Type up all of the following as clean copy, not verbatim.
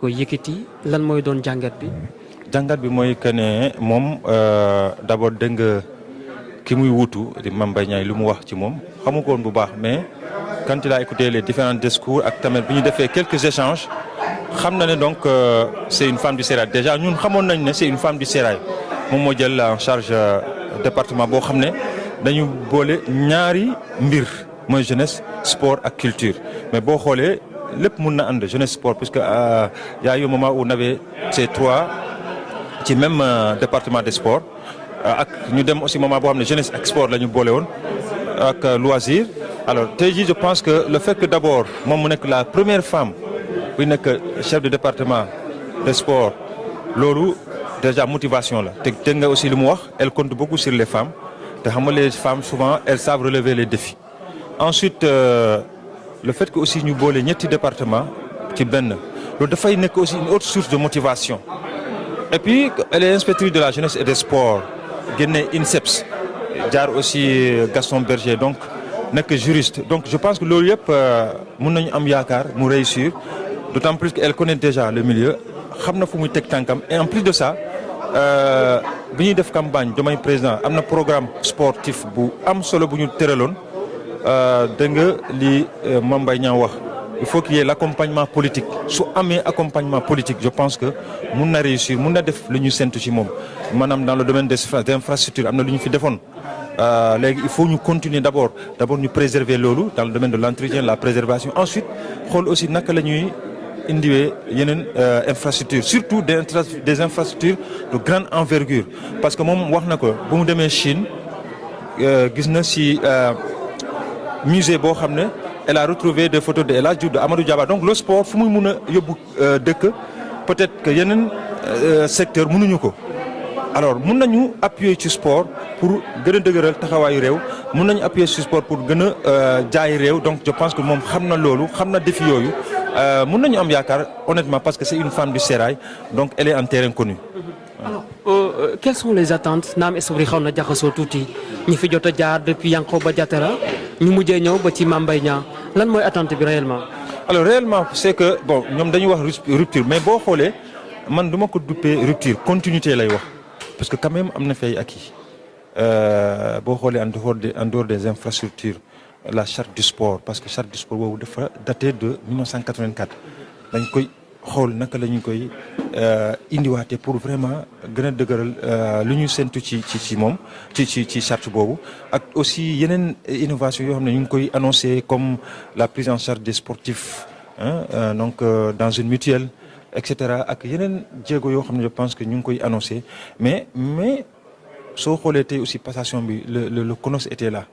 ko yëkkati lan mooy doon jàngat bi. jàngat bi mooy que ne moom d'abord dégg nga ki muy wutu di Mame Mbaye Niang lu mu wax ci moom xamu ko woon bu baax mais quand il a écouté les différents discours ak tamit bi ñu defee quelques échanges xam na ne donc c'est une femme du sérail déjà ñun xamoon nañ ne c'est une femme du sérail moom moo jël en charge département boo xam ne dañu boole ñaari mbir mooy jeunesse sport ak culture mais boo xoolee lépp mun na ànd jeunesse sport puisque y a eu un moment où on avait ces trois ci même département des sports ak ñu dem aussi moment boo xam ne jeunesse ak sport la ñu boole woon ak loisir alors tey jii je pense que le fait que d'abord moom mu nekk la première femme buy nekk chef de département des sports loolu déjà motivation la te dégg nga aussi li mu wax elle compte beaucoup sur les femmes te xam nga les femmes souvent elles savent relever les défis ensuite le fait que aussi ñu boole ñetti département ci benn loolu dafay nekk aussi une autre source de motivation et puis elle est inspectrice de la jeunesse et des sports génne INSEPS jaar aussi Gaston Berger donc nekk juriste donc je pense que loolu yëpp mën nañu am yaakaar mu réussir d'autant plus qu'elle connaît déjà le milieu xam na fu muy teg tànkam et en plus de ça bi ñuy def campagne Diomaye président am na programme sportif bu am solo bu ñu tëraloon dégg nga li Mame Mbaye Niang wax il faut qu'il y ait l'accompagnement politique su amee accompagnement politique je pense que mun na réussir mun na def lu ñu séntu ci moom maanaam dans le domaine des infrastructures am na lu ñu fi defoon léegi il faut ñu continuer d'abord ñu préserver loolu dans le domaine de l'entretien la préservation ensuite xool aussi naka la ñuy indiwee yeneen infrastructures surtout des infrastructures de grande envergure parce que moom wax na ko bu mu demee Chine gis na ci musée boo xam ne elle a retrouvé des photos de El Hadji Diouf de Amadou Diaba donc le sport fu muy mun a yóbbu dëkk peut-être que yeneen secteur mënuñu ko alors mun nañu appuyer ci sport pour gën a dëgëral taxawaayu réew mun nañu appuyer ci sport pour gën a jaay réew donc je pense que moom xam na loolu xam na défi yooyu mun nañu am yaakaar honnêtement parce que c'est une femme du sérail donc elle est en terrain connu. alors quelles sont les attentes naam esprit xaw na jaxasoo tuuti ñi fi jot a jaar depuis Yankhoba Diattara ñu mujjee ñëw ba ci Mame Mbaye Niang lan mooy attente bi réellement. alors réellement c'est que bon ñoom dañuy wax rupture mais boo xoolee man du ma ko duppee rupture continuité lay wax parce que quand même am na fay acquis boo xoolee en dehors des infrastructures la charte du sport parce que charte du sport boobu dafa daté de 1984 dañ koy xool naka la ñu koy indiwaatee pour vraiment gën a dëgëral lu ñu séntu ci moom ci charte boobu ak aussi yeneen innovation yoo xam ne ñu ngi koy annoncé comme la prise en charge des sportifs donc dans une mutuelle et cetera ak yeneen jéego yoo xam ne je pense que ñu ngi koy annoncé mais soo xoolee tey aussi passation bi le CONOS était là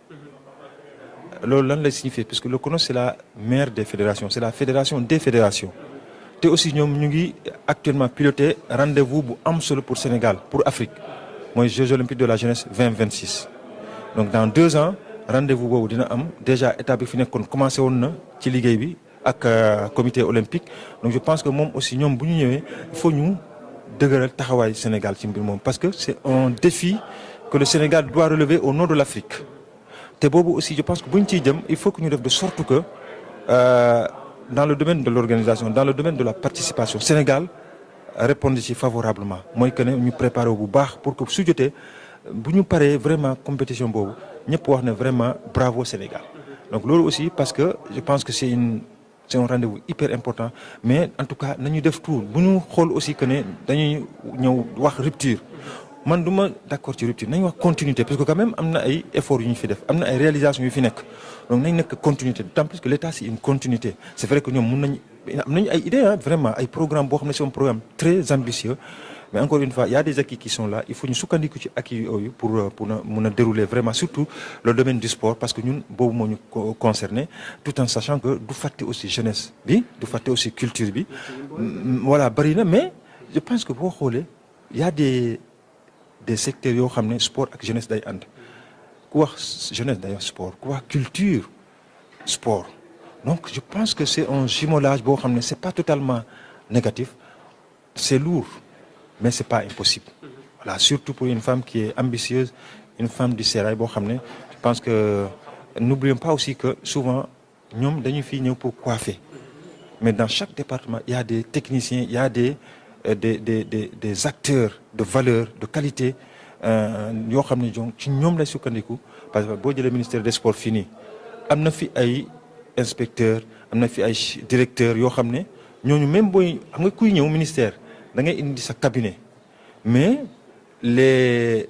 loolu lan lay signifier puisque le CONOS c'est la mère des fédérations c'est la fédération des fédérations te aussi ñoom ñu ngi actuellement piloté rendez-vous bu am solo pour Sénégal pour Afrique mooy Jeux olympiques de la jeunesse 2026 donc dans 2 ans rendez-vous boobu dina am déjà état bi fi nekkoon commencé woon na ci liggéey bi ak comité olympique donc je pense que moom aussi ñoom bu ñu ñëwee il faut ñu dëgëral taxawaay Sénégal ci mbir moom parce que c'est un défi que le Sénégal doit relever au nom de l'Afrique te boobu aussi je pense que bu ñu ciy jëm il faut que ñu def de sorte que dans le domaine de l'organisation dans le domaine de la participation Sénégal répondre ci favorablement mooy que ne ñu préparer bu baax pour que su jotee bu ñu paree vraiment compétition boobu ñëpp wax ne vraiment bravo Sénégal donc loolu aussi parce que je pense que c'est un rendez-vous hyper important mais en tout cas nañu def tout bu ñu xool aussi que ne dañuy ñëw wax rupture man du ma d'accord ci rupture nañu wax continuité parce que quand même am na ay efforts yu ñu fi def am na ay réalisations yu fi nekk donc nañ nekk continuité d'autant plus que l'État c'est une continuité c'est vrai que ñoom am nañu ay idées vraiment ay programmes boo xam ne c'est un programme très ambitieux mais encore une fois il y a des acquis qui sont là il faut ñu sukkandiku ci acquis yooyu pour mun a dérouler vraiment surtout le domaine du sport parce que ñun boobu moo ñu concerné tout en sachant que du fàtte aussi jeunesse bi du fàtte aussi culture bi voilà bari na mais je pense que boo xoolee il y a des secteurs yoo xam ne sport ak jeunesse day ànd ku wax jeunesse day wax sport ku wax culture sport donc je pense que c'est un jumelage boo xam ne c'est pas totalement négatif c'est lourd mais c'est pas impossible voilà surtout pour une femme qui est ambitieuse une femme du sérail boo xam ne je pense que n'oublions pas aussi que souvent ñoom dañuy fii ñëw pour coiffer mais dans chaque département, il y a des techniciens, il y a des acteurs de valeur, de qualité. Yoo xam ne donc ci ñoom lay sukkandiku parce que boo jëlee ministère des sports fii nii am na fi ay inspecteurs am na fi ay directeurs yoo xam ne ñooñu même booy xam nga kuy ñëw ministère da ngay indi sa cabinet mais les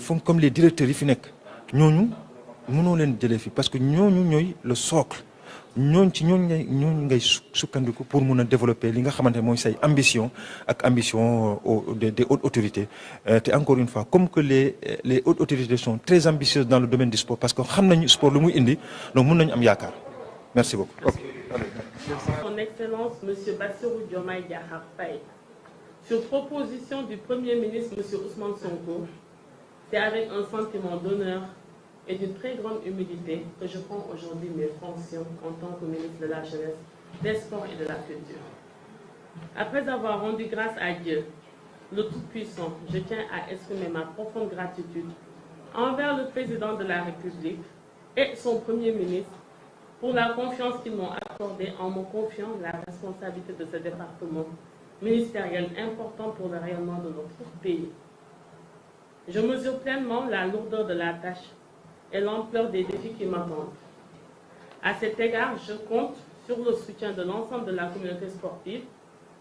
fonds comme les directeurs yi fi nekk ñooñu mënoo leen jëlee fi parce que ñooñu ñooy le socle ñooñu ngay sukkandiku pour mun a développer li nga xamante mooy say ambition ak ambition des hautes autorités te encore une fois comme que les hautes autorités sont très ambitieuses dans le domaine du sport parce que xam nañu sport lu muy indi donc mun nañu am yaakaar merci beaucoup. Son Excellence Monsieur Bassirou Diomaye Diakhar Faye, sur proposition du Premier ministre Monsieur Ousmane Sonko, c'est avec un sentiment d'honneur et d'une très grande humilité que je prends aujourd'hui mes fonctions en tant que ministre de la Jeunesse, des Sports et de la Culture. Après avoir rendu grâce à Dieu, le Tout-Puissant, je tiens à exprimer ma profonde gratitude envers le Président de la République et son Premier ministre pour la confiance qu'ils m'ont accordée en me confiant la responsabilité de ce département ministériel important pour le rayonnement de notre pays. Je mesure pleinement la lourdeur de la tâche et l'ampleur des défis qui m'attendent. À cet égard, je compte sur le soutien de l'ensemble de la communauté sportive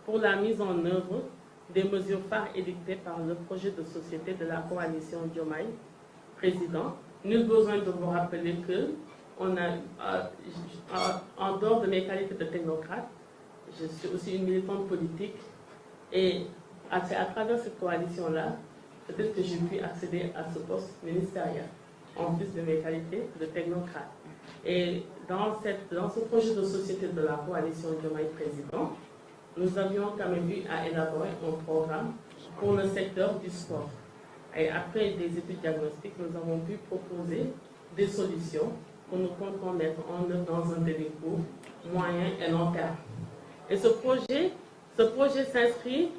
pour la mise en œuvre des mesures phares édictées par le projet de société de la coalition Diomaye Président. Nul besoin de vous rappeler que en dehors de mes qualités de technocrate, je suis aussi une militante politique et c'est à travers cette coalition-là, peut-être que j'ai pu accéder à ce poste ministériel, en plus de mes qualités de technocrate. Et dans ce projet de société de la coalition Diomaye Président, nous avions quand même eu à élaborer un programme pour le secteur du sport. Et après des études diagnostiques, nous avons pu proposer des solutions que nous comptons mettre en œuvre dans un délai court, moyen et long terme. Et ce projet s'inscrit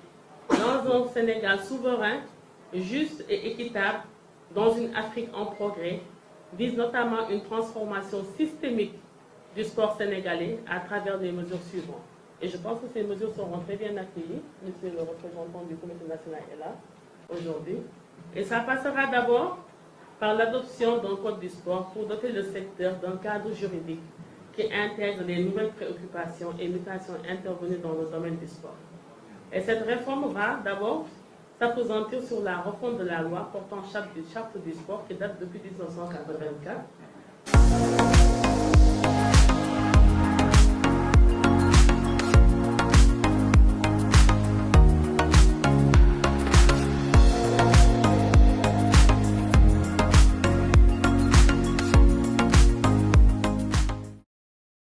dans un Sénégal souverain, juste et équitable, dans une Afrique en progrès, vise notamment une transformation systémique du sport sénégalais à travers les mesures suivantes. Et je pense que ces mesures seront très bien accueillies. Monsieur le représentant du Comité national est là aujourd'hui. Et ça passera d'abord par l'adoption d'un code du sport pour doter le secteur d'un cadre juridique qui intègre les nouvelles préoccupations et mutations intervenues dans le domaine du sport. Et cette réforme va d'abord s'appesantir sur la refonte de la loi portant charte du sport qui date depuis 1984